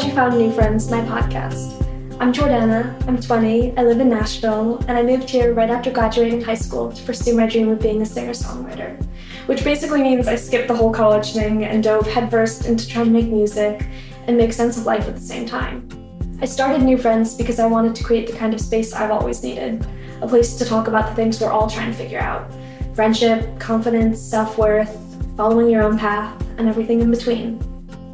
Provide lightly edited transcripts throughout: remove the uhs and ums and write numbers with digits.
glad you found New Friends, my podcast. I'm Jordana, I'm 20, I live in Nashville, and I moved here right after graduating high school to pursue my dream of being a singer-songwriter, which basically means I skipped the whole college thing and dove headfirst into trying to make music and make sense of life at the same time. I started New Friends because I wanted to create the kind of space I've always needed, a place to talk about the things we're all trying to figure out: friendship, confidence, self-worth, following your own path, and everything in between.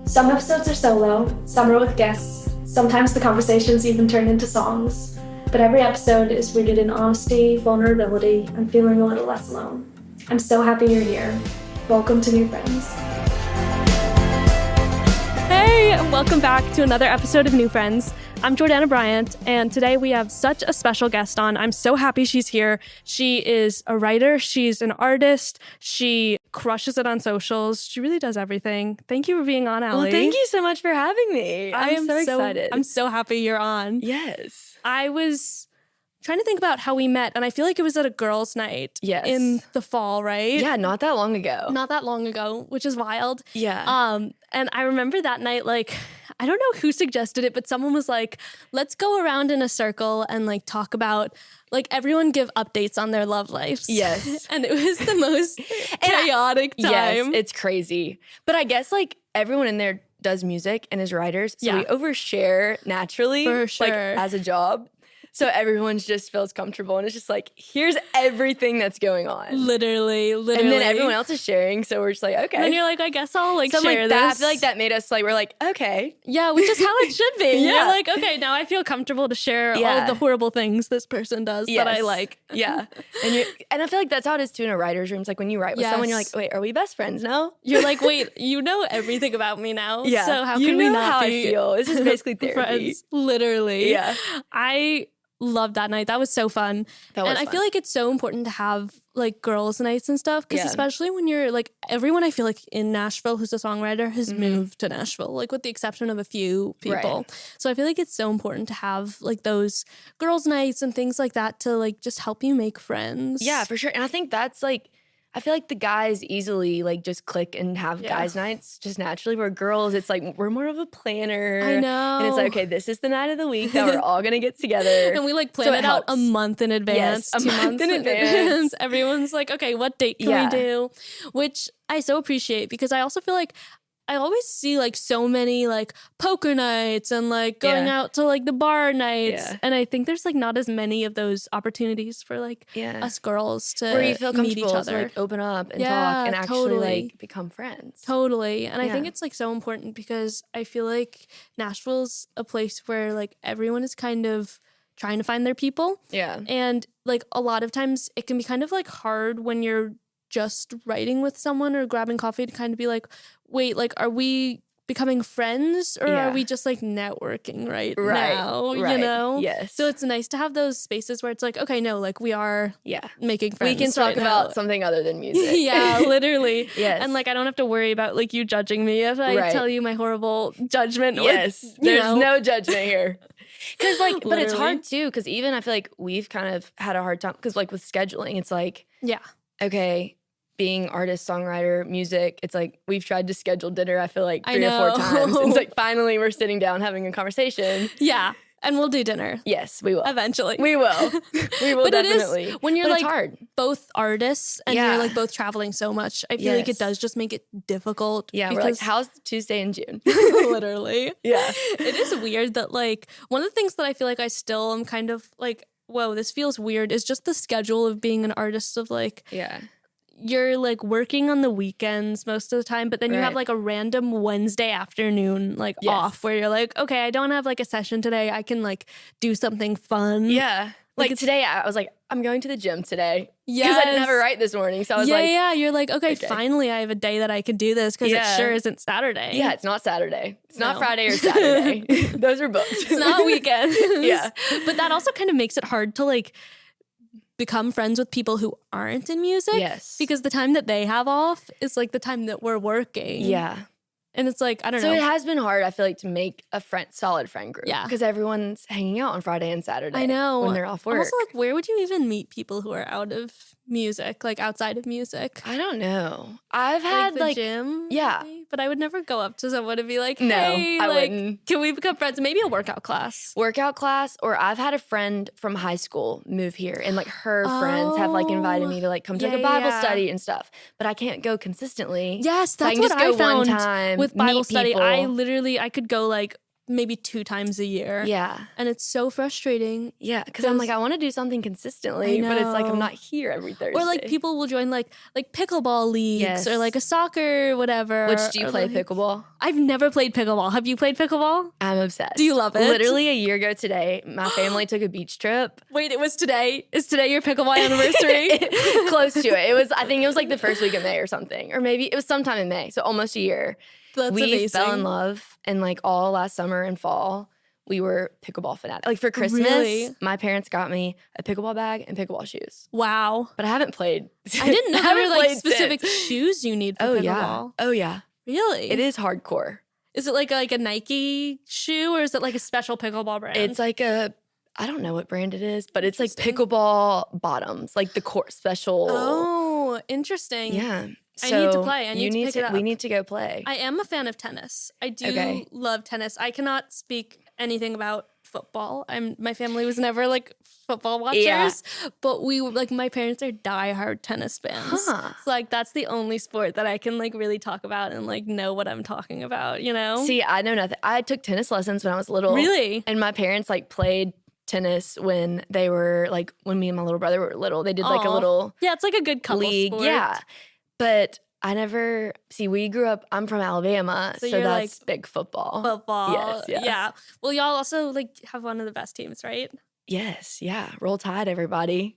Some episodes are solo, some are with guests, sometimes the conversations even turn into songs, but every episode is rooted in honesty, vulnerability, and feeling a little less alone. I'm so happy you're here. Welcome to New Friends. Hey, and welcome back to another episode of New Friends. I'm Jordana Bryant, and today we have such a special guest on. I'm so happy she's here. She is a writer. She's an artist. She crushes it on socials. She really does everything. Thank you for being on, Allie. Well, thank you so much for having me. I'm so excited. I'm so happy you're on. Yes. I was trying to think about how we met, and I feel like it was at a girls' night in the fall, right? Yeah, not that long ago. Not that long ago, which is wild. Yeah. And I remember that night, like, I don't know who suggested it, but someone was like, let's go around in a circle and like talk about, like, everyone give updates on their love lives. Yes. And it was the most chaotic time. Yes, it's crazy. But I guess like everyone in there does music and is writers. So we overshare naturally. For sure. Like as a job. So everyone just feels comfortable and it's just like, here's everything that's going on. Literally. And then everyone else is sharing. So we're just like, okay. And you're like, I guess I'll like Something share like this. that. I feel like that made us like, we're like, okay. Yeah, which is how it should be. Yeah. You're like, okay, now I feel comfortable to share all of the horrible things this person does that I like. Yeah. And I feel like that's how it is too in a writer's room. It's like when you write with someone, you're like, wait, are we best friends now? You're like, wait, you know everything about me now. Yeah. So how you can we know not how be I feel? This is basically therapy. friends? Literally. Yeah. I loved that night. That was so fun. I feel like it's so important to have like girls' nights and stuff, because especially when you're like, everyone I feel like in Nashville who's a songwriter has moved to Nashville, like with the exception of a few people. Right. So I feel like it's so important to have like those girls' nights and things like that to like just help you make friends. Yeah, for sure. And I think that's like, I feel like the guys easily like just click and have guys' nights just naturally. Where girls, it's like we're more of a planner. I know. And it's like, okay, this is the night of the week that we're all gonna get together. And we like plan it out a month in advance. Yes, a month in advance. Everyone's like, okay, what date can we do? Which I so appreciate, because I also feel like I always see like so many like poker nights and like going out to like the bar nights. Yeah. And I think there's like not as many of those opportunities for like us girls to where you feel meet each comfortable other. To like open up and talk and actually like become friends. Totally. And I think it's like so important, because I feel like Nashville's a place where like everyone is kind of trying to find their people. Yeah. And like a lot of times it can be kind of like hard when you're just writing with someone or grabbing coffee to kind of be like, wait, like, are we becoming friends or are we just like networking right now, you know? Yes. So it's nice to have those spaces where it's like, okay, no, like we are making friends. We can talk about something other than music. Yeah, literally. Yes. And like, I don't have to worry about like you judging me if I tell you my horrible judgment. Yes. There's no judgment here. Because like, but it's hard too, because even I feel like we've kind of had a hard time, because like with scheduling, it's like, okay, being artist, songwriter, music, it's like we've tried to schedule dinner, I feel like 3 or 4 times. And it's like finally we're sitting down having a conversation. Yeah. And we'll do dinner. Yes, we will. Eventually. We will. We will, but definitely. It is, when you're like hard. Both artists and you're like both traveling so much, I feel like it does just make it difficult. Yeah, we're like, how's Tuesday in June? Literally. Yeah. It is weird that like, one of the things that I feel like I still am kind of like, whoa, this feels weird, is just the schedule of being an artist of like, you're like working on the weekends most of the time, but then you have like a random Wednesday afternoon like off where you're like, okay, I don't have like a session today. I can like do something fun. Yeah. Like today I was like, I'm going to the gym today. Because I didn't have a write this morning. So I was like. Yeah, you're like, okay, finally I have a day that I can do this, because it sure isn't Saturday. Yeah, it's not Saturday. It's not Friday or Saturday. Those are booked. It's not weekends. Yeah. But that also kind of makes it hard to like become friends with people who aren't in music. Yes. Because the time that they have off is like the time that we're working. Yeah. And it's like, I don't know. So it has been hard, I feel like, to make a solid friend group. Yeah. Because everyone's hanging out on Friday and Saturday. I know. When they're off work. Also, like, where would you even meet people who are out of music, like outside of music? I don't know. I've had the gym? Yeah. Maybe? but I would never go up to someone and be like, no, hey, I like, wouldn't. Can we become friends? Maybe a workout class. Workout class, or I've had a friend from high school move here, and like her friends have like invited me to like come to like a Bible study and stuff, but I can't go consistently. Yes, so that's what I found one time, with Bible study. People. I could go like maybe 2 times a year. Yeah. And it's so frustrating. Yeah, because I'm like, I want to do something consistently, but it's like I'm not here every Thursday. Or like people will join like pickleball leagues or like a soccer, whatever. Which do you play pickleball? I've never played pickleball. Have you played pickleball? I'm obsessed. Do you love it? Literally a year ago today, my family took a beach trip. Wait, it was today? Is today your pickleball anniversary? Close to it. I think it was like the first week of May or something. Or maybe it was sometime in May, so almost a year. That's we amazing. Fell in love, and like all last summer and fall, we were pickleball fanatics. Like for Christmas, my parents got me a pickleball bag and pickleball shoes. Wow. But I haven't played. I didn't know there were like specific shoes you need for pickleball. Oh yeah. Really? It is hardcore. Is it like a Nike shoe, or is it like a special pickleball brand? It's like I don't know what brand it is, but it's like pickleball bottoms, like the court special. Oh, interesting. Yeah. So I need to play. I need to pick it up. We need to go play. I am a fan of tennis. I do love tennis. I cannot speak anything about football. My family was never like football watchers, but we like my parents are diehard tennis fans. So like that's the only sport that I can like really talk about and like know what I'm talking about, you know? See, I know nothing. I took tennis lessons when I was little. Really? And my parents like played tennis when they were like when me and my little brother were little. They did like a little it's like a good couple league. sport. Yeah. But I never we grew up. I'm from Alabama, so that's like big football. Football, yes, yeah. Well, y'all also like have one of the best teams, right? Yes, yeah. Roll Tide, everybody.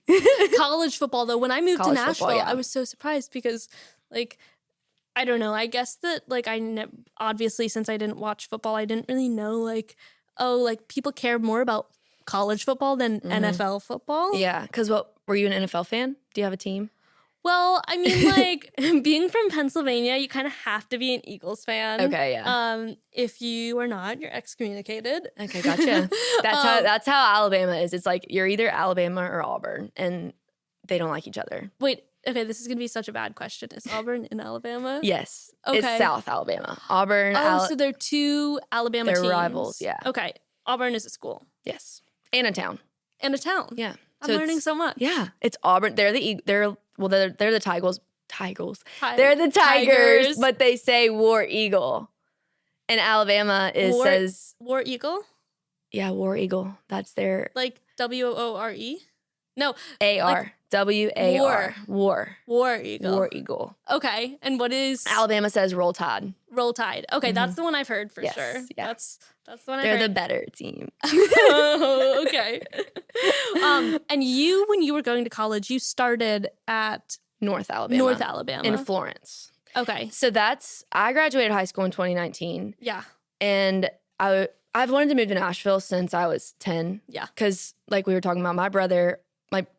College football, though. When I moved to Nashville, I was so surprised because, like, I don't know. I guess that like obviously since I didn't watch football, I didn't really know like people care more about college football than NFL football. Yeah, because were you an NFL fan? Do you have a team? Well, I mean, like, being from Pennsylvania, you kind of have to be an Eagles fan. Okay, yeah. If you are not, you're excommunicated. Okay, gotcha. That's how Alabama is. It's like you're either Alabama or Auburn, and they don't like each other. Wait, okay, this is going to be such a bad question. Is Auburn in Alabama? Yes. Okay. It's South Alabama. Auburn. So they're two Alabama teams. They're rivals, yeah. Okay. Auburn is a school. Yes. And a town. Yeah. I'm learning so much. Yeah. It's Auburn. They're the Tigers. They're the Tigers, but they say War Eagle. And Alabama says War Eagle? Yeah, War Eagle. That's their like WORE? No. AR. WAR. War. War Eagle. War Eagle. Okay. And what is Alabama says Roll Tide. Roll Tide. Okay, that's the one I've heard for sure. Yeah. That's the one I've heard. They're the better team. Oh, okay. And you, when you were going to college, you started at North Alabama. In Florence. Okay. So I graduated high school in 2019. Yeah. And I've wanted to move to Nashville since I was 10. Yeah. Because like we were talking about,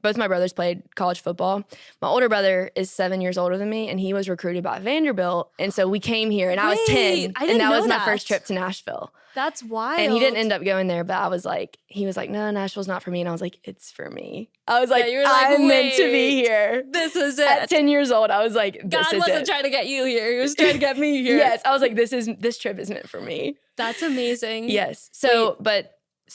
both my brothers played college football. My older brother is 7 years older than me, and he was recruited by Vanderbilt. And so we came here, and I was 10. And that was my first trip to Nashville. That's wild. And he didn't end up going there, but he was like, no, Nashville's not for me. And I was like, it's for me. I was like, I'm meant to be here. This is it. At 10 years old, I was like, God wasn't trying to get you here. He was trying to get me here. Yes. I was like, this trip is meant for me. That's amazing. Yes. So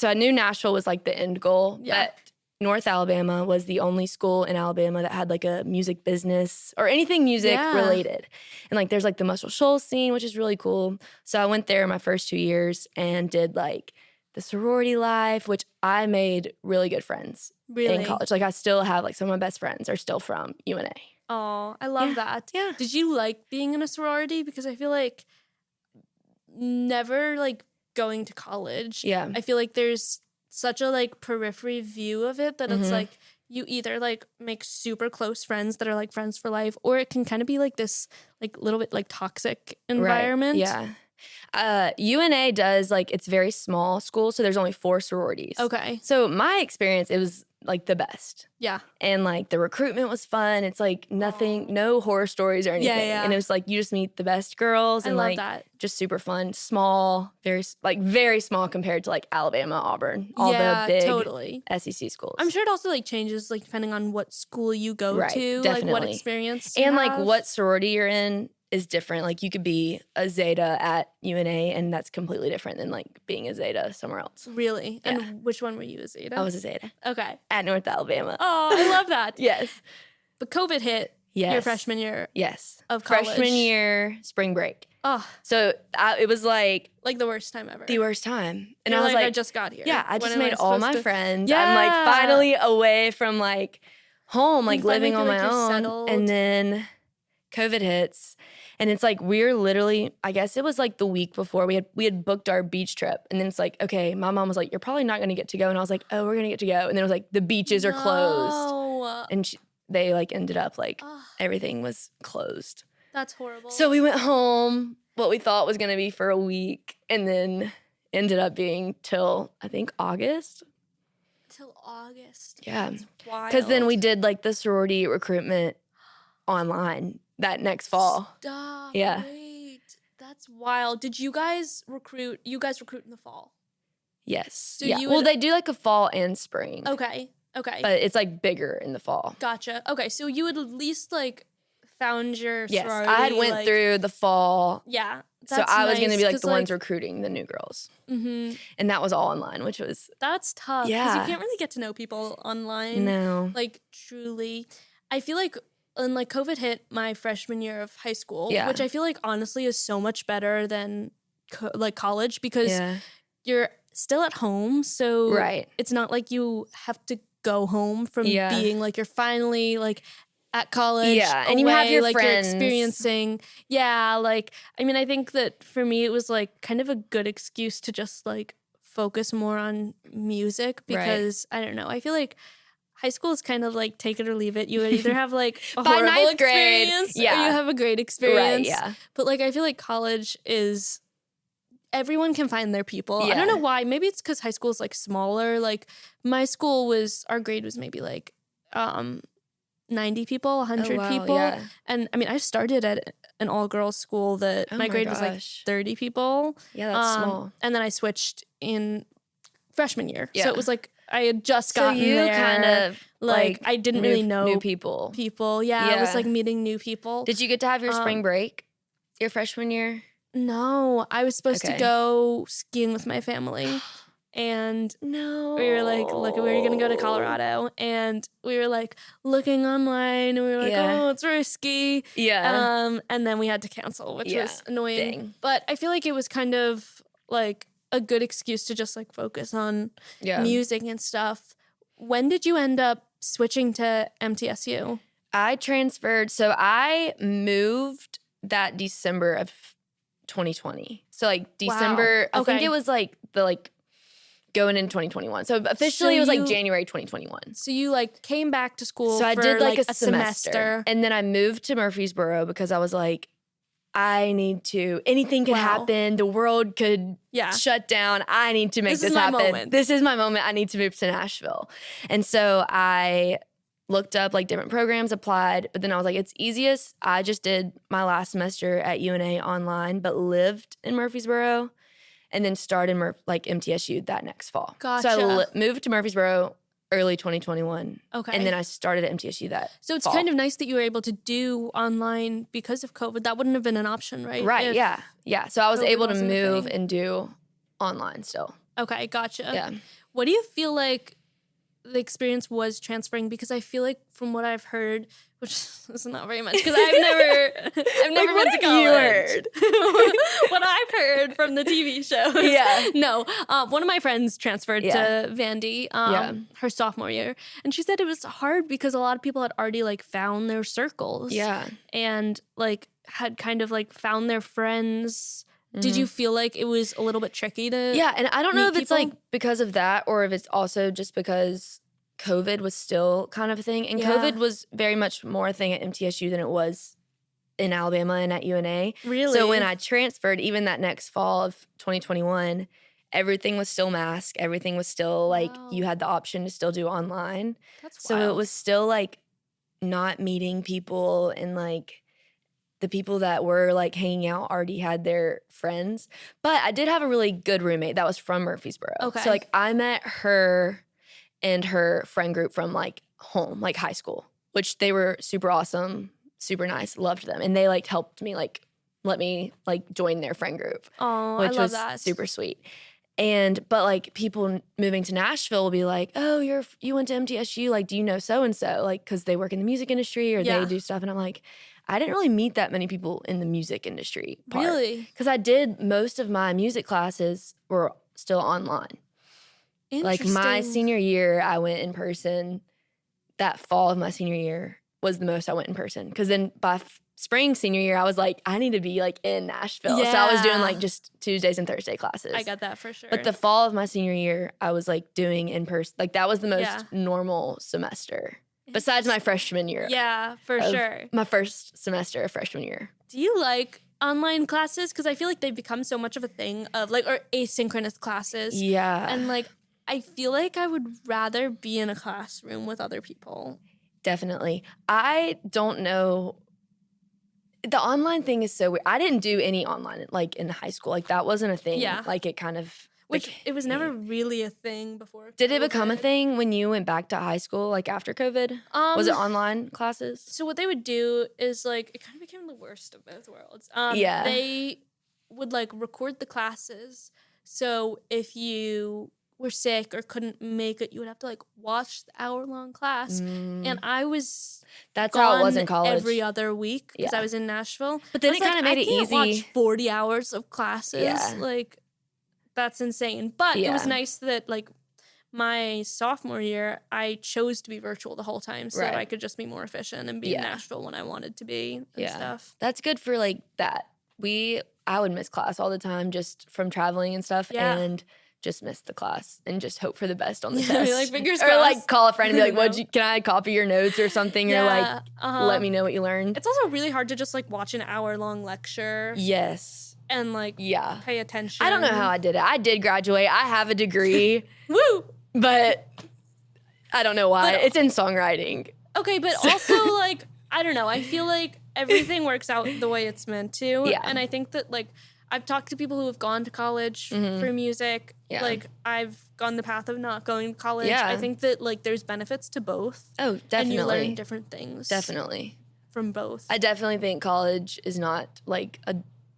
I knew Nashville was like the end goal. Yeah. But North Alabama was the only school in Alabama that had like a music business or anything music related. And like there's like the Muscle Shoals scene, which is really cool. So I went there my first 2 years and did like the sorority life, which I made really good friends in college. Like I still have like some of my best friends are still from UNA. Oh, I love that. Yeah. Did you like being in a sorority? Because I feel like never like going to college. Yeah. I feel like there's such a like periphery view of it that it's like you either like make super close friends that are like friends for life, or it can kind of be like this like little bit like toxic environment. Right. Yeah. UNA does like it's very small school, so there's only 4 sororities. Okay. So my experience, it was like the best. Yeah. And like the recruitment was fun. It's like nothing, no horror stories or anything. Yeah. And it was like you just meet the best girls and I love like that. Just super fun. Small, very small compared to like Alabama, Auburn, all the big totally. SEC schools. I'm sure it also like changes like depending on what school you go to, definitely. like what experience and you like have. what sorority you're in. is different. Like you could be a Zeta at UNA and that's completely different than like being a Zeta somewhere else. Really? Yeah. And which one were you, a Zeta? I was a Zeta. Okay. At North Alabama. Oh, I love that. Yes. But COVID hit your freshman year of college. Freshman year, spring break. Oh. So it was like the worst time ever. The worst time. And You're I was like, I just got here. Yeah, I just made all my friends. Yeah. I'm like finally away from like home, like living on my own. Settled. And then COVID hits. And it's like we're literally, I guess it was like the week before we had booked our beach trip. And then it's like, okay, my mom was like, you're probably not going to get to go. And I was like, oh, we're going to get to go. And then it was like, the beaches are closed. And they like ended up like everything was closed. That's horrible. So we went home, what we thought was going to be for a week. And then ended up being till I think August. Till August. Yeah. That's wild. Because then we did like the sorority recruitment online that next fall. Stop. Yeah. Wait. That's wild. Did you guys recruit? You guys recruit in the fall? Yes. So yeah. Well, they do like a fall and spring. Okay. But it's like bigger in the fall. Gotcha. Okay. So you would at least like found your yes, sorority. I had went through the fall. Yeah. So I was going to be like the ones recruiting the new girls. Mm-hmm. And that was all online, which was... That's tough. Yeah. Because you can't really get to know people online. No. Like, truly. I feel like when like COVID hit my freshman year of high school, which I feel like honestly is so much better than like college because you're still at home. So it's not like you have to go home from being like you're finally like at college. Yeah, and you have your like friends. You're experiencing. Yeah, like, I mean, I think that for me, it was like kind of a good excuse to just like focus more on music because I don't know. I feel like high school is kind of like take it or leave it. You would either have like a horrible experience or you have a great experience. Right, yeah. But like, I feel like college is... everyone can find their people. Yeah. I don't know why. Maybe it's because high school is like smaller. Like my school our grade was maybe like 90 people, 100 people. Yeah. And I mean, I started at an all-girls school that my grade was like 30 people. Yeah, that's small. And then I switched in freshman year. Yeah. So it was like I had just gotten you there. Kind of like I didn't really know new people. Yeah, I was like meeting new people. Did you get to have your spring break your freshman year? No, I was supposed to go skiing with my family. And we were like, look, we were going to go to Colorado. And we were like looking online. And we were like, oh, it's risky. Yeah. And then we had to cancel, which was annoying. Dang. But I feel like it was kind of like a good excuse to just like focus on music and stuff. When did you end up switching to MTSU? I transferred. So I moved that December of 2020. So like December, I think it was like the like going in 2021. So officially it was like January 2021. So you like came back to school. So I did like a semester. And then I moved to Murfreesboro because I was like, I need to, anything could happen. The world could shut down. I need to make this happen. Moment. This is my moment. I need to move to Nashville. And so I looked up like different programs, applied, but then I was like, it's easiest. I just did my last semester at UNA online, but lived in Murfreesboro and then started like MTSU that next fall. Gotcha. So I moved to Murfreesboro early 2021. Okay. And then I started at MTSU that So it's fall. kind of nice that you were able to do online because of COVID. That wouldn't have been an option, right? Right, yeah. Yeah, so I was able to wasn't a move thing. and do online still. Okay, gotcha. Yeah. What do you feel like the experience was transferring? Because I feel like from what I've heard, which is not very much, because I've never been to college. You heard? What I've heard from the TV shows. Yeah. No, one of my friends transferred to Vandy her sophomore year, and she said it was hard because a lot of people had already like found their circles. Yeah. And like had kind of like found their friends. Did you feel like it was a little bit tricky to and I don't know if it's people? like because of that or if it's also just because COVID was still kind of a thing. And COVID was very much more a thing at MTSU than it was in Alabama and at UNA. Really? So when I transferred, even that next fall of 2021, everything was still masked. Everything was still like you had the option to still do online. That's wild. So it was still like not meeting people and like the people that were like hanging out already had their friends. But I did have a really good roommate that was from Murfreesboro. Okay. So like I met her and her friend group from like home, like high school, which they were super awesome. super nice, loved them. And they like helped me like let me like join their friend group. Oh, which I love was that. super sweet. But like people moving to Nashville will be like, oh, you went to MTSU, like, do you know so-and-so? Like, because they work in the music industry or they do stuff. And I'm like, I didn't really meet that many people in the music industry part. Really? Because I did most of my music classes were still online. Like my senior year, I went in person. That fall of my senior year was the most I went in person. Because then by spring senior year, I was like, I need to be like in Nashville. Yeah. So I was doing like just Tuesdays and Thursday classes. I got that for sure. But the fall of my senior year, I was like doing in person. Like that was the most normal semester. Besides my freshman year. Yeah, for sure. My first semester of freshman year. Do you like online classes? Because I feel like they've become so much of a thing of like, or asynchronous classes. Yeah. And like, I feel like I would rather be in a classroom with other people. Definitely. I don't know. The online thing is so weird. I didn't do any online like in high school. Like that wasn't a thing. Yeah. Like it kind of. Which it was never really a thing before. Did it become a thing when you went back to high school, like after COVID? Was it online classes? So what they would do is like, it kind of became the worst of both worlds. They would like record the classes. So if you were sick or couldn't make it, you would have to like watch the hour-long class. And I was That's how it was in college. Every other week because I was in Nashville. But then it kind of made it easy. Watch 40 hours of classes. Yeah. Like that's insane. But it was nice that like my sophomore year, I chose to be virtual the whole time so that I could just be more efficient and be in Nashville when I wanted to be and stuff. That's good for like that. I would miss class all the time just from traveling and stuff and just miss the class and just hope for the best on the test. Like fingers or crossed. like call a friend and be like, can I copy your notes or something? Or like let me know what you learned. It's also really hard to just like watch an hour-long lecture. Yes. And like pay attention. I don't know how I did it. I did graduate. I have a degree. Woo! But I don't know why. It's in songwriting. Okay, but also like, I don't know. I feel like everything works out the way it's meant to. Yeah. And I think that like, I've talked to people who have gone to college for music. Yeah. Like I've gone the path of not going to college. Yeah. I think that like there's benefits to both. Oh, definitely. And you learn different things. Definitely. From both. I definitely think college is not like a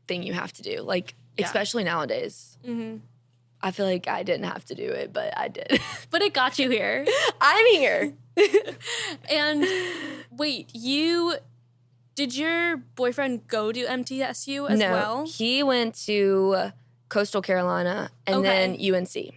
thing you have to do. Like, especially nowadays. Mm-hmm. I feel like I didn't have to do it, but I did. But it got you here. I'm here. And wait, did your boyfriend go to MTSU as well? No, he went to Coastal Carolina and then UNC.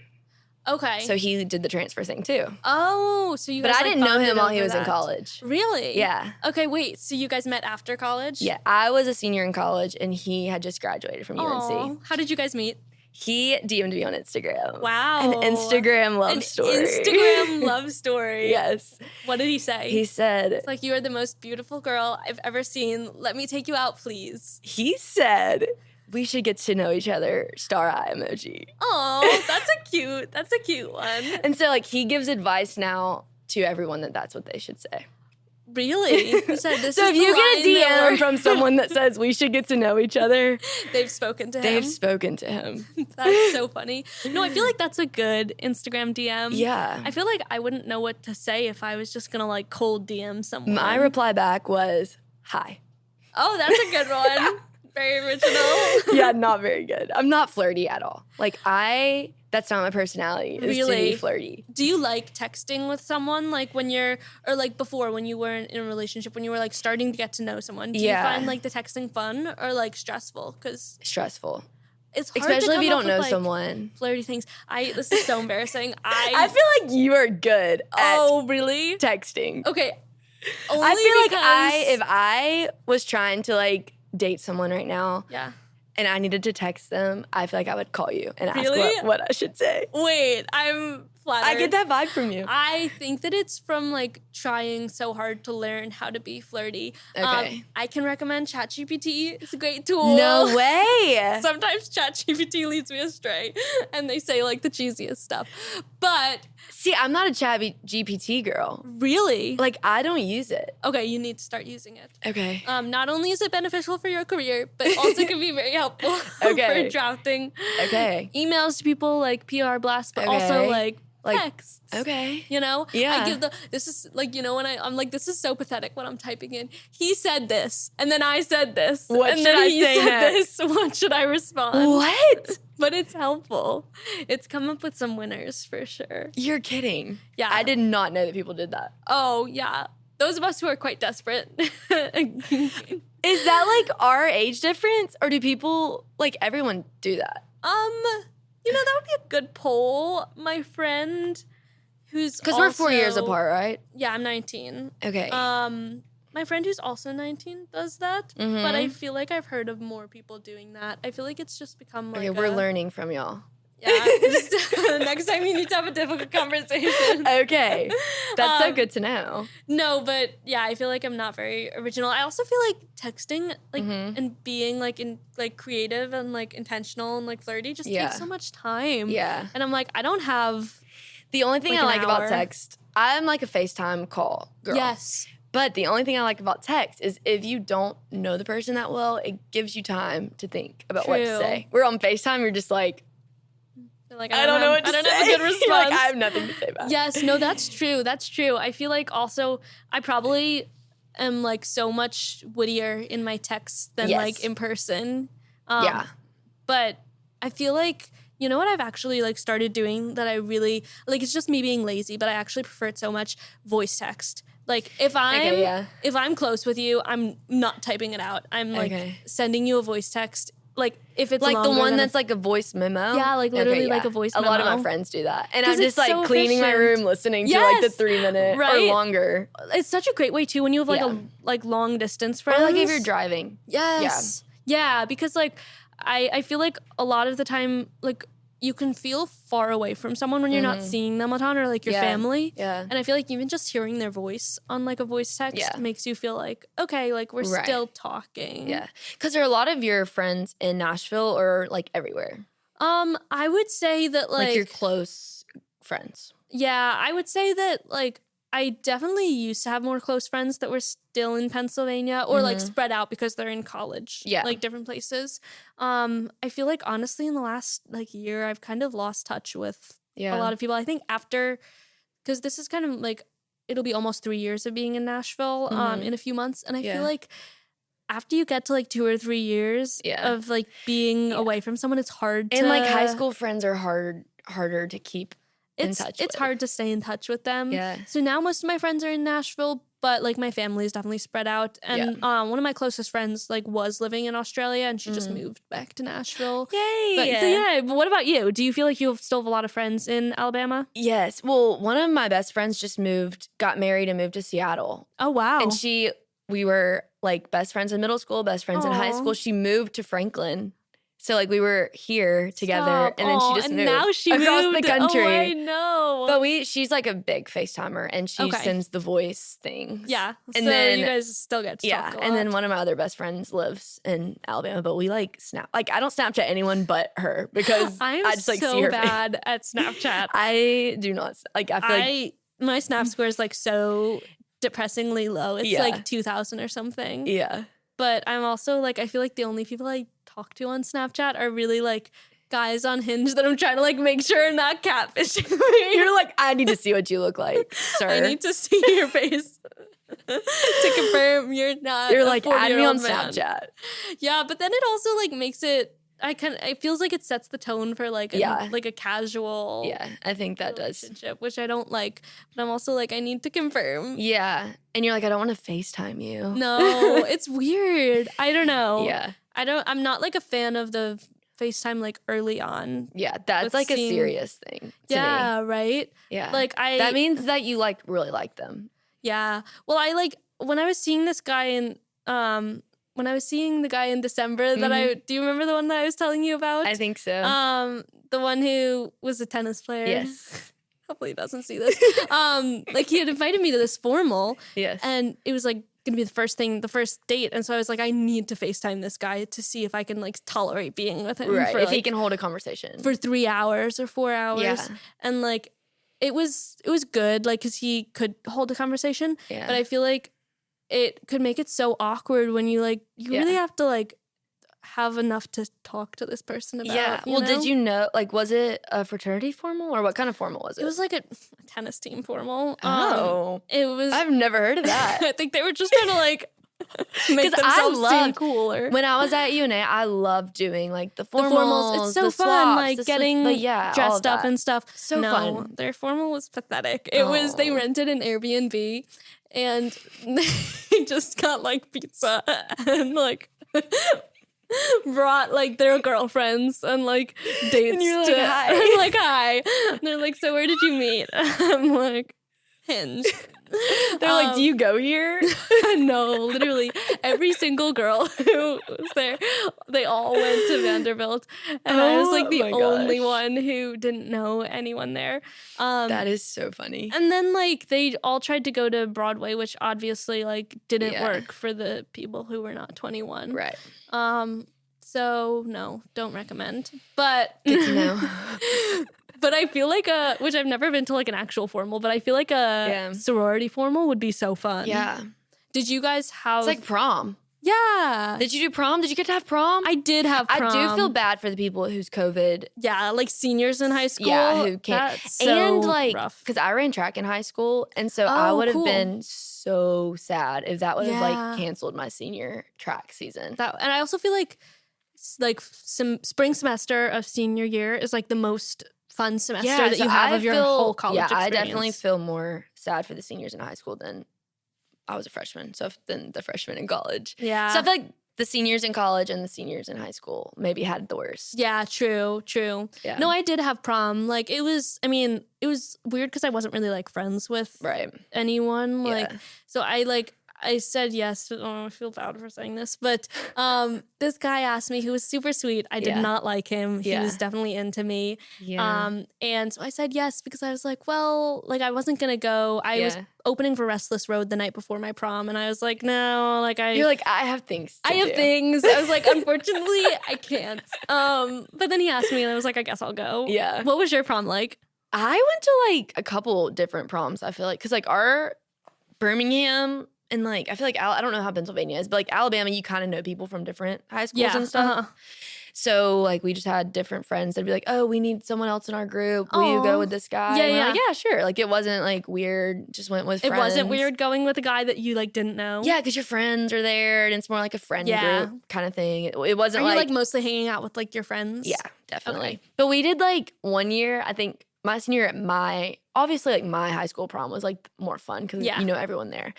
Okay. So he did the transfer thing too. Oh, so you guys But I didn't know him while he was in college. Really? Yeah. Okay, wait. So you guys met after college? Yeah. I was a senior in college and he had just graduated from UNC. How did you guys meet? He DM'd me on Instagram. Wow. An Instagram love story. Instagram love story. Yes. What did he say? He said, it's like, you are the most beautiful girl I've ever seen. Let me take you out, please. He said, we should get to know each other. Star eye emoji. Oh, that's a cute one. And so like he gives advice now to everyone that's what they should say. Really? He said, this so is if you get a DM from someone that says we should get to know each other, they've spoken to him. They've spoken to him. That's so funny. No, I feel like that's a good Instagram DM. Yeah. I feel like I wouldn't know what to say if I was just gonna like cold DM someone. My reply back was, hi. Oh, that's a good one. Very original. Yeah, not very good. I'm not flirty at all. Like that's not my personality. Is to be flirty. Do you like texting with someone like when you're, or like before when you were in a relationship, when you were like starting to get to know someone? Do you find like the texting fun or like stressful? Because stressful. It's hard especially to if you don't know with, someone. Flirty things. This is so embarrassing. I feel like you are good at really? texting. Okay. Only I feel because like if I was trying to like date someone right now. Yeah. And I needed to text them, I feel like I would call you and ask what I should say. Wait, I'm flattered. I get that vibe from you. I think that it's from like trying so hard to learn how to be flirty. Okay. I can recommend ChatGPT. It's a great tool. No way. Sometimes ChatGPT leads me astray and they say like the cheesiest stuff. But see, I'm not a ChatGPT girl. Really? Like I don't use it. Okay, you need to start using it. Okay. Not only is it beneficial for your career, but also can be very helpful for drafting emails to people like PR blasts, but also like Like, texts. Okay. You know? Yeah. I give this is like, you know, when I'm like, this is so pathetic when I'm typing in, he said this, and then I said this. What should I say next? What should I respond? What? But it's helpful. It's come up with some winners for sure. You're kidding. Yeah. I did not know that people did that. Oh, yeah. Those of us who are quite desperate. Is that like our age difference, or do people, like, everyone do that? You know, that would be a good poll. My friend who's Because we're 4 years apart, right? Yeah, I'm 19. Okay. My friend who's also 19 does that, but I feel like I've heard of more people doing that. I feel like it's just become like okay, we're learning from y'all. Yeah. Next time you need to have a difficult conversation. Okay. That's so good to know. No, but yeah, I feel like I'm not very original. I also feel like texting, like, and being like creative and like intentional and like flirty just takes so much time. Yeah. And I'm like, I don't have the only thing I like about text, I'm like a FaceTime call girl. Yes. But the only thing I like about text is if you don't know the person that well, it gives you time to think about what to say. We're on FaceTime, you're just like, I don't know what to say. I don't have a good response. Like, I have nothing to say back. Yes, no, that's true. That's true. I feel like also I probably am like so much wittier in my texts than like in person. Yeah. But I feel like, you know what I've actually like started doing that I really, like, it's just me being lazy, but I actually prefer it so much, voice text. Like if I'm close with you, I'm not typing it out. I'm like sending you a voice text. Like if it's like the one that's like a voice memo. Yeah, like literally like a voice memo. A lot of my friends do that. And I'm just like so cleaning my room listening to like the 3-minute or longer. It's such a great way too when you have like a like long distance friends. Or like if you're driving. Yes. Yeah, because like I feel like a lot of the time like you can feel far away from someone when you're not seeing them a ton or like your family. Yeah. And I feel like even just hearing their voice on like a voice text makes you feel like, okay, like we're still talking. Yeah. Because are a lot of your friends in Nashville or like everywhere? I would say that like your close friends. Yeah, I would say that like I definitely used to have more close friends that were still in Pennsylvania or like spread out because they're in college, like different places. I feel like honestly in the last like year, I've kind of lost touch with a lot of people. I think after, because this is kind of like, it'll be almost 3 years of being in Nashville in a few months. And I feel like after you get to like 2 or 3 years of like being away from someone, it's hard to. And like high school friends are harder to keep it's hard to stay in touch with them. Yeah. So now most of my friends are in Nashville, but like my family is definitely spread out. And one of my closest friends like was living in Australia and she just moved back to Nashville. Yay! But what about you? Do you feel like you still have a lot of friends in Alabama? Yes. Well, one of my best friends just got married and moved to Seattle. Oh, wow. And we were like best friends in middle school, best friends in high school. She moved to Franklin. So, like, we were here together, and then she just moved now she across moved. the country. Oh, I know. But she's, like, a big FaceTimer, and she sends the voice things. Yeah. And so then you guys still get to talk a lot. And then one of my other best friends lives in Alabama, but we, like, snap. Like, I don't Snapchat anyone but her because I just, like, see her face. I'm so bad at Snapchat. I do not. Like, I feel like my Snap score is, like, so depressingly low. It's, like, 2,000 or something. Yeah. But I'm also, like, I feel like the only people I talk to on Snapchat are really, like, guys on Hinge that I'm trying to, like, make sure are not catfishing me. You're like, I need to see what you look like, sir. I need to see your face to confirm you're not You're like, add me on man. Snapchat. Yeah, but then it also, like, makes it, it feels like it sets the tone for, like, a casual I think that relationship, which I don't like. But I'm also like, I need to confirm. Yeah. And you're like, I don't want to FaceTime you. No, it's weird. I don't know. Yeah. I'm not, like, a fan of the FaceTime, like, early on. Yeah, that's, like, a serious thing to me. Right? Yeah. Like, that means that you, like, really like them. Yeah. Well, when I was seeing this guy in, when I was seeing the guy in December do you remember the one that I was telling you about? I think so. The one who was a tennis player. Yes. Hopefully he doesn't see this. Like he had invited me to this formal. Yes. And it was like gonna be the first date. And so I was like, I need to FaceTime this guy to see if I can like tolerate being with him. Right. If he can hold a conversation. For 3 hours or 4 hours. Yeah. And like it was good, like, cause he could hold a conversation. Yeah. But I feel like it could make it so awkward when you really have to like have enough to talk to this person about. Yeah. Well, did you know, like, was it a fraternity formal or what kind of formal was it? It was like a tennis team formal. Oh. It was. I've never heard of that. I think they were just trying to like make themselves seem cooler. When I was at UNA, I loved doing like the formals. It's so fun, swaps, like getting dressed up and stuff. So fun. Their formal was pathetic. It was, they rented an Airbnb and they just got like pizza and like brought like their girlfriends and like dates. And you're like, hi. I'm like, hi. And they're like, so where did you meet? I'm like, Hinge. They're like, do you go here? No, literally every single girl who was there, they all went to Vanderbilt, and I was like the only one who didn't know anyone there. That is so funny. And then like they all tried to go to Broadway, which obviously like didn't work for the people who were not 21. Right. So no, don't recommend. But good to know. But I feel like which I've never been to like an actual formal, but I feel like a sorority formal would be so fun. Yeah. Did you guys have... It's like prom. Yeah. Did you do prom? Did you get to have prom? I did have prom. I do feel bad for the people whose COVID. Yeah, like seniors in high school. Yeah, who can't. That's so and like, rough. because I ran track in high school, and so I would have been so sad if that would have like canceled my senior track season. And I also feel like some spring semester of senior year is like the most fun semester that you have of your whole college experience. I definitely feel more sad for the seniors in high school than I was a freshman, than the freshmen in college. Yeah. So I feel like the seniors in college and the seniors in high school maybe had the worst. Yeah, true. Yeah. No, I did have prom. Like it was weird because I wasn't really like friends with anyone. Like, so I said yes. I feel bad for saying this, but this guy asked me, who was super sweet. I did not like him. He was definitely into me. Yeah. And so I said yes because I was like, well, like I wasn't gonna go. I was opening for Restless Road the night before my prom, and I was like, no, like You're like, I have things. I have things. I was like, unfortunately, I can't. But then he asked me, and I was like, I guess I'll go. Yeah. What was your prom like? I went to like a couple different proms. I feel like because like our Birmingham. And, like, I feel like, I don't know how Pennsylvania is, but, like, Alabama, you kind of know people from different high schools and stuff. Uh-huh. So, like, we just had different friends that'd be like, oh, we need someone else in our group. Will you go with this guy? Yeah, and yeah. Like, yeah, sure. Like, it wasn't, like, weird. Just went with friends. It wasn't weird going with a guy that you, like, didn't know? Yeah, because your friends are there, and it's more like a friend group kind of thing. It wasn't Are you, like, mostly hanging out with, like, your friends? Yeah, definitely. Okay. But we did, like, one year, I think, my senior year obviously, like, my high school prom was, like, more fun because you know everyone there.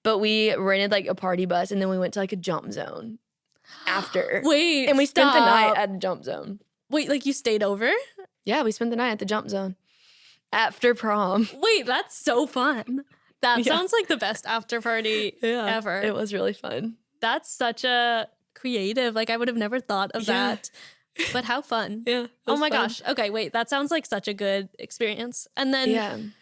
But we rented like a party bus and then we went to like a jump zone after. Wait, and we spent the night at the jump zone. Wait, like you stayed over? Yeah, we spent the night at the jump zone after prom. Wait, that's so fun. That sounds like the best after party ever. It was really fun. That's such a creative, like I would have never thought of that. But how fun. Yeah. Oh my gosh. Okay, wait, that sounds like such a good experience. And then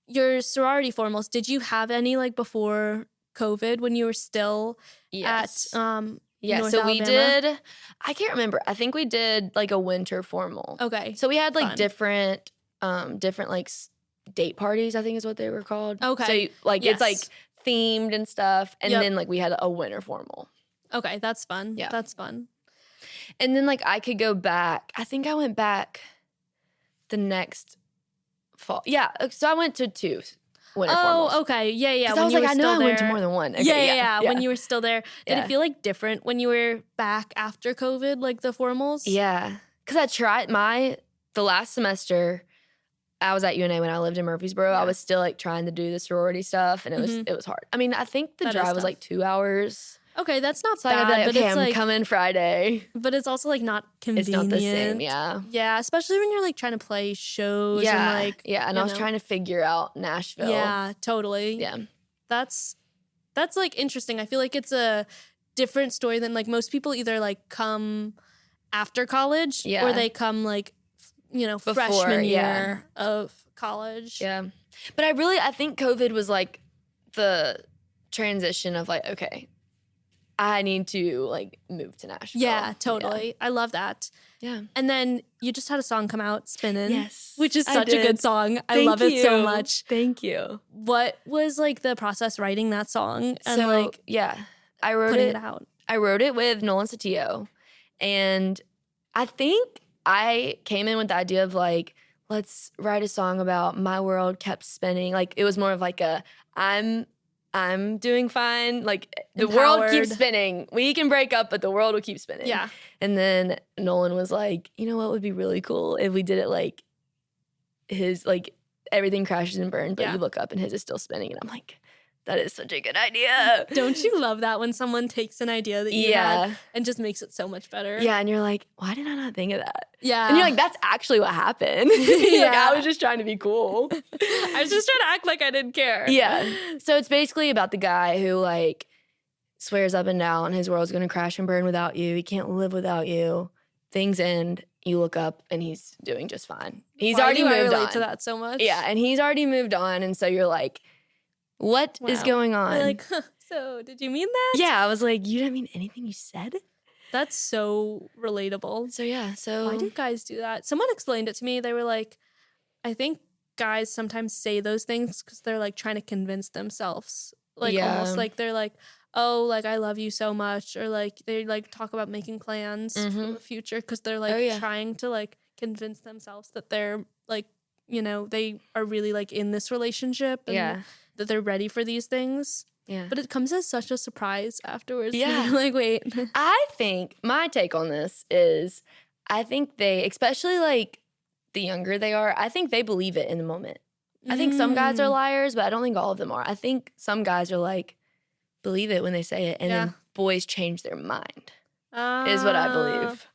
your sorority formals, did you have any like before COVID when you were still at North so Alabama? We did, I can't remember. I think we did like a winter formal. Okay. So we had like different like date parties, I think is what they were called. Okay. So like it's like themed and stuff. And then like we had a winter formal. Okay, that's fun. Yeah. That's fun. And then like I could go back. I think I went back the next fall. Yeah. So I went to 2 winter formals. Oh, okay. Yeah, yeah. Because I was like, I know I went to more than one. Okay, yeah. When you were still there. Did it feel like different when you were back after COVID, like the formals? Yeah. Because I tried the last semester I was at UNA when I lived in Murfreesboro. I was still like trying to do the sorority stuff and it was hard. I mean, I think the drive was like 2 hours. Okay, that's not so bad. Like, but okay, it's I'm like, coming Friday. But it's also like not convenient. It's not the same, yeah. Yeah, especially when you're like trying to play shows and like and I was trying to figure out Nashville. Yeah, totally. Yeah. That's like interesting. I feel like it's a different story than like most people either like come after college or they come like before, freshman year of college. Yeah. But I think COVID was like the transition of like, okay, I need to like move to Nashville. Yeah, totally. Yeah. I love that. Yeah. And then you just had a song come out, Spinnin'. Yes. Which is such a good song. I love it so much. Thank you. What was like the process writing that song? And I wrote putting it out. I wrote it with Nolan Satillo. And I think I came in with the idea of like, let's write a song about my world kept spinning. Like it was more of like I'm doing fine. Like the world keeps spinning. We can break up, but the world will keep spinning. Yeah. And then Nolan was like, you know what would be really cool if we did it like his, like everything crashes and burns, but you look up and his is still spinning. And I'm like, that is such a good idea. Don't you love that when someone takes an idea that you had and just makes it so much better? Yeah, and you're like, why did I not think of that? Yeah. And you're like, that's actually what happened. Like, I was just trying to be cool. I was just trying to act like I didn't care. Yeah. So it's basically about the guy who like swears up and down his world's going to crash and burn without you. He can't live without you. Things end. You look up and he's doing just fine. He's already moved on. I relate to that so much. Yeah, and he's already moved on. And so you're like, what is going on? You're like, so did you mean that? Yeah, I was like, you didn't mean anything you said? That's so relatable. So yeah, why do guys do that? Someone explained it to me. They were like, I think guys sometimes say those things because they're like trying to convince themselves. Like almost like they're like, oh, like I love you so much. Or like they like talk about making plans for the future because they're like trying to like convince themselves that they're like, you know, they are really like in this relationship and that they're ready for these things. Yeah. But it comes as such a surprise afterwards. Yeah. You're like, wait. I think my take on this is I think they, especially like the younger they are, I think they believe it in the moment. I think some guys are liars, but I don't think all of them are. I think some guys are like, believe it when they say it, and then boys change their mind, is what I believe.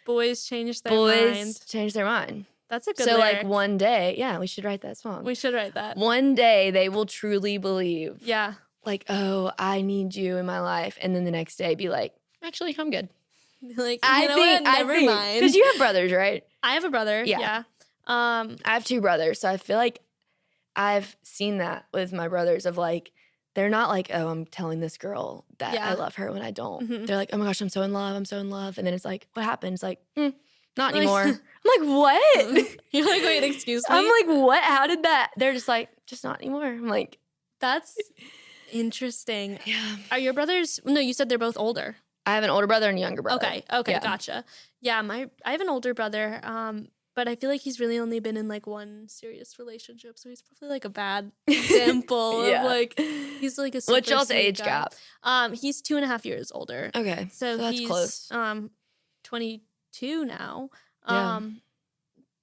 Boys change their mind. Boys change their mind. That's a good lyric. Like one day, we should write that song. We should write that. One day they will truly believe. Yeah. Like, oh, I need you in my life. And then the next day be like, actually, I'm good. Like, never mind. Because you have brothers, right? I have a brother. Yeah. I have two brothers. So I feel like I've seen that with my brothers of like, they're not like, oh, I'm telling this girl that I love her when I don't. Mm-hmm. They're like, oh my gosh, I'm so in love. And then it's like, what happened? It's like, not anymore. I'm like, what? You're like, wait, excuse me? I'm like, what? How did that? They're just like, just not anymore. I'm like, that's interesting. Yeah. Are your brothers, no, you said they're both older. I have an older brother and a younger brother. Okay, gotcha. Yeah, I have an older brother, but I feel like he's really only been in like one serious relationship, so he's probably like a bad example of like, he's like a super What's y'all's sweet age guy. gap? He's 2.5 years older. Okay, so that's he's close. 22 now. Yeah.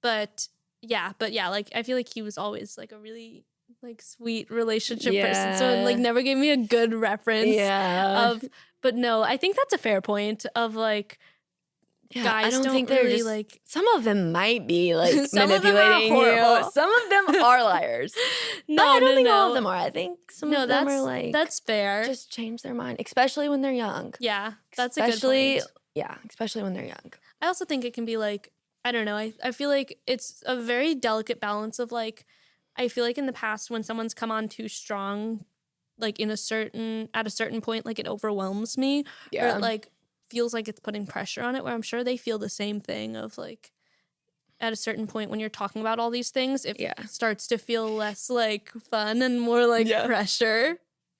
But yeah, like I feel like he was always like a really like sweet relationship person, so it like never gave me a good reference of. But no, I think that's a fair point of like. Guys, I don't think they're really just, like. Some of them might be like manipulating you. Some of them are liars. I don't think all of them are. I think some of them are like. That's fair. Just change their mind, especially when they're young. Yeah, that's a good point. Yeah, especially when they're young. I also think it can be like, I don't know. I feel like it's a very delicate balance of like, I feel like in the past when someone's come on too strong, like at a certain point, like it overwhelms me. Yeah. Or it like feels like it's putting pressure on it, where I'm sure they feel the same thing of like at a certain point when you're talking about all these things, it starts to feel less like fun and more like pressure.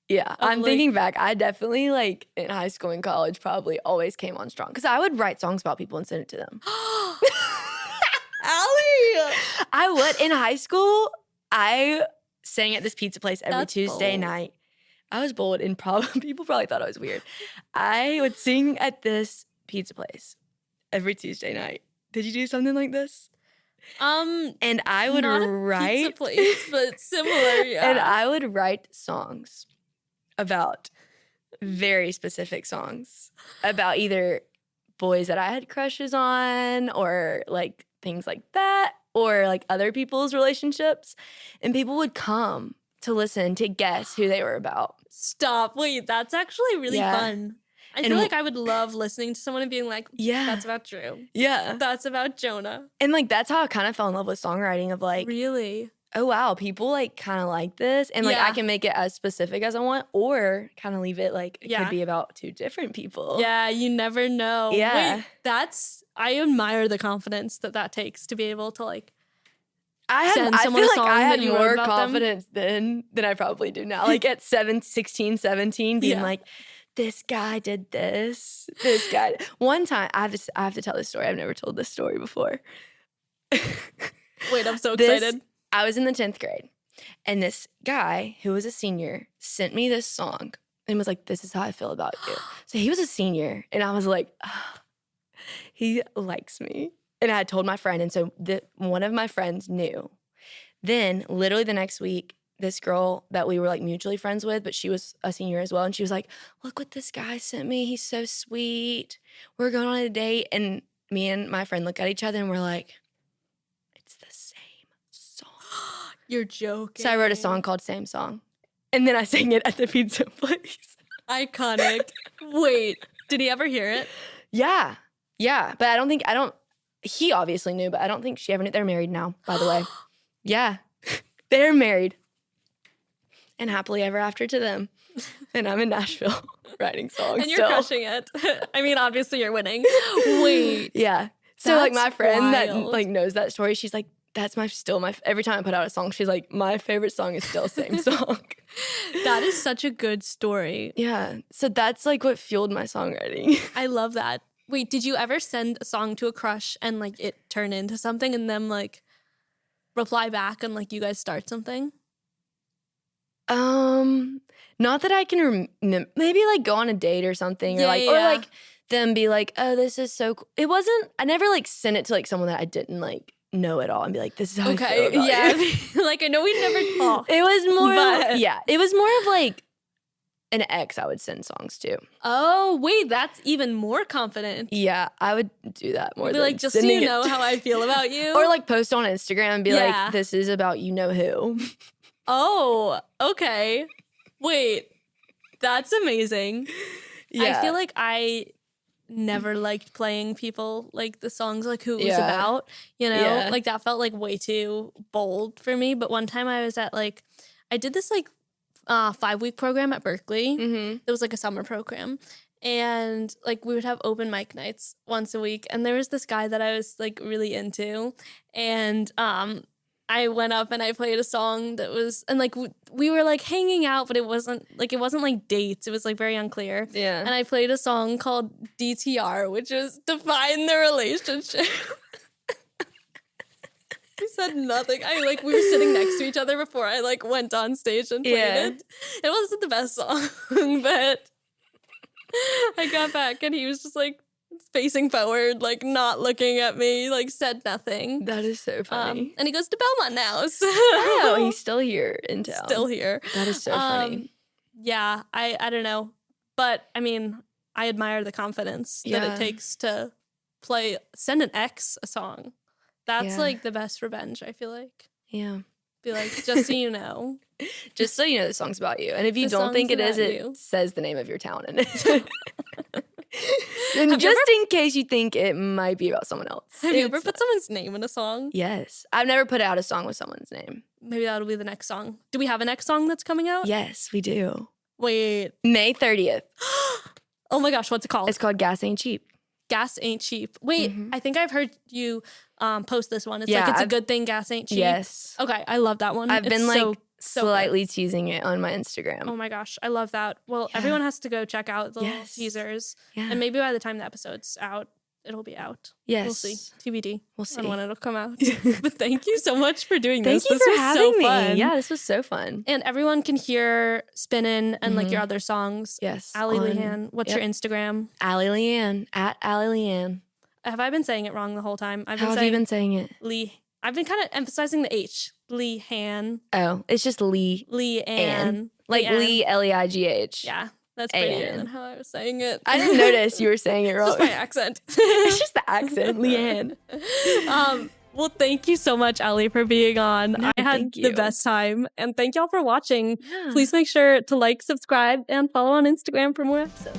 Yeah, I'm thinking back. I definitely like in high school and college probably always came on strong because I would write songs about people and send it to them. Allie! I would. In high school, I sang at this pizza place every Tuesday night. I was bold and people probably thought I was weird. I would sing at this pizza place every Tuesday night. Did you do something like this? And I would write pizza place, but similar, yeah. And I would write songs about very specific songs about either boys that I had crushes on or like things like that or like other people's relationships. And people would come to listen to guess who they were about. Stop. Wait, that's actually really fun. I feel like I would love listening to someone and being like, that's about Drew. Yeah. That's about Jonah. And like that's how I kind of fell in love with songwriting of like, really? Oh wow, people like kind of like this. And like I can make it as specific as I want or kind of leave it like it could be about two different people. Yeah, you never know. Yeah. Wait, I admire the confidence that takes to be able to like I feel like I had more confidence then than I probably do now. Like at 16, 17, being like, this guy did this. This guy. One time, I have to tell this story. I've never told this story before. Wait, I'm so excited. I was in the 10th grade, and this guy who was a senior sent me this song and was like, this is how I feel about you. So he was a senior, and I was like, oh, he likes me. And I had told my friend, and so one of my friends knew. Then, literally the next week, this girl that we were like mutually friends with, but she was a senior as well, and she was like, look what this guy sent me. He's so sweet. We're going on a date. And me and my friend look at each other, and we're like, it's the same song. You're joking. So I wrote a song called Same Song. And then I sang it at the pizza place. Iconic. Wait, did he ever hear it? Yeah. But he obviously knew, but I don't think she ever knew. They're married now, by the way. Yeah. They're married. And happily ever after to them. And I'm in Nashville writing songs. And you're crushing it. I mean, obviously you're winning. Wait. Yeah. So like my friend that like knows that story, she's like, that's every time I put out a song, she's like, my favorite song is still Same Song. That is such a good story. Yeah. So that's like what fueled my songwriting. I love that. Wait, did you ever send a song to a crush and like it turn into something and then like reply back and like you guys start something? Not that I can remember. Maybe like go on a date or something, or like them be like, oh, this is so cool. It wasn't. I never like sent it to like someone that I didn't like know at all and be like, this is how I feel about you. Like I know we never talked. It was more. It was more of like an ex I would send songs to. Oh wait, that's even more confident. Yeah, I would do that more. Be like, just so you know how I feel about you, or like post on Instagram and be like, this is about you know who. Oh, okay. Wait, that's amazing. Yeah. I feel like I never liked playing people like the songs like who it was about, you know? Yeah. Like that felt like way too bold for me. But one time I was at like, I did this like 5-week program at Berkeley. Mm-hmm. It was like a summer program. And like we would have open mic nights once a week. And there was this guy that I was like really into. And I went up and I played a song that was, and like we were like hanging out, but it wasn't like dates. It was like very unclear. Yeah. And I played a song called DTR, which was Define the Relationship. We said nothing. We were sitting next to each other before I like went on stage and played it. It wasn't the best song, but I got back and he was just like facing forward, like not looking at me, like said nothing. That is so funny. And he goes to Belmont now. So oh, he's still here in town. Still here. That is so funny. Yeah, I don't know. But I mean, I admire the confidence that it takes to send an ex a song. That's like the best revenge, I feel like. Yeah. Be like, just so you know. Just so you know the song's about you. And if you don't think it is, it says the name of your town in it. And just in case you think it might be about someone else. Have you ever put someone's name in a song? Yes. I've never put out a song with someone's name. Maybe that'll be the next song. Do we have a next song that's coming out? Yes, we do. Wait. May 30th. Oh my gosh, what's it called? It's called Gas Ain't Cheap. Gas Ain't Cheap. Wait, I think I've heard you post this one. It's like, it's a good thing gas ain't cheap. Yes. Okay, I love that one. I've been like slightly teasing it on my Instagram. Oh my gosh, I love that. Well, everyone has to go check out the little teasers. Yeah. And maybe by the time the episode's out, it'll be out. Yes. We'll see. TBD. We'll see. On when it'll come out. But thank you so much for doing this. Thank you for having me. Fun. Yeah, this was so fun. And everyone can hear Spinnin' and like your other songs. Yes. Allie Leanne. What's your Instagram? Allie Leanne. At Allie Leanne. Have I been saying it wrong the whole time? How have you been saying it? Lee. I've been kind of emphasizing the H. Leanne. Oh, it's just Lee. Leanne. Like Lee, Leigh. Yeah, that's prettier than how I was saying it. I didn't notice you were saying it wrong. It's just my accent. It's just the accent, Leanne. Well, thank you so much, Allie, for being on. No, I had the best time. And thank y'all for watching. Yeah. Please make sure to like, subscribe, and follow on Instagram for more episodes.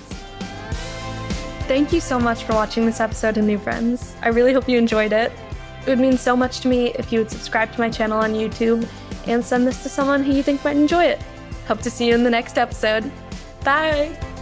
Thank you so much for watching this episode of New Friends. I really hope you enjoyed it. It would mean so much to me if you would subscribe to my channel on YouTube and send this to someone who you think might enjoy it. Hope to see you in the next episode. Bye!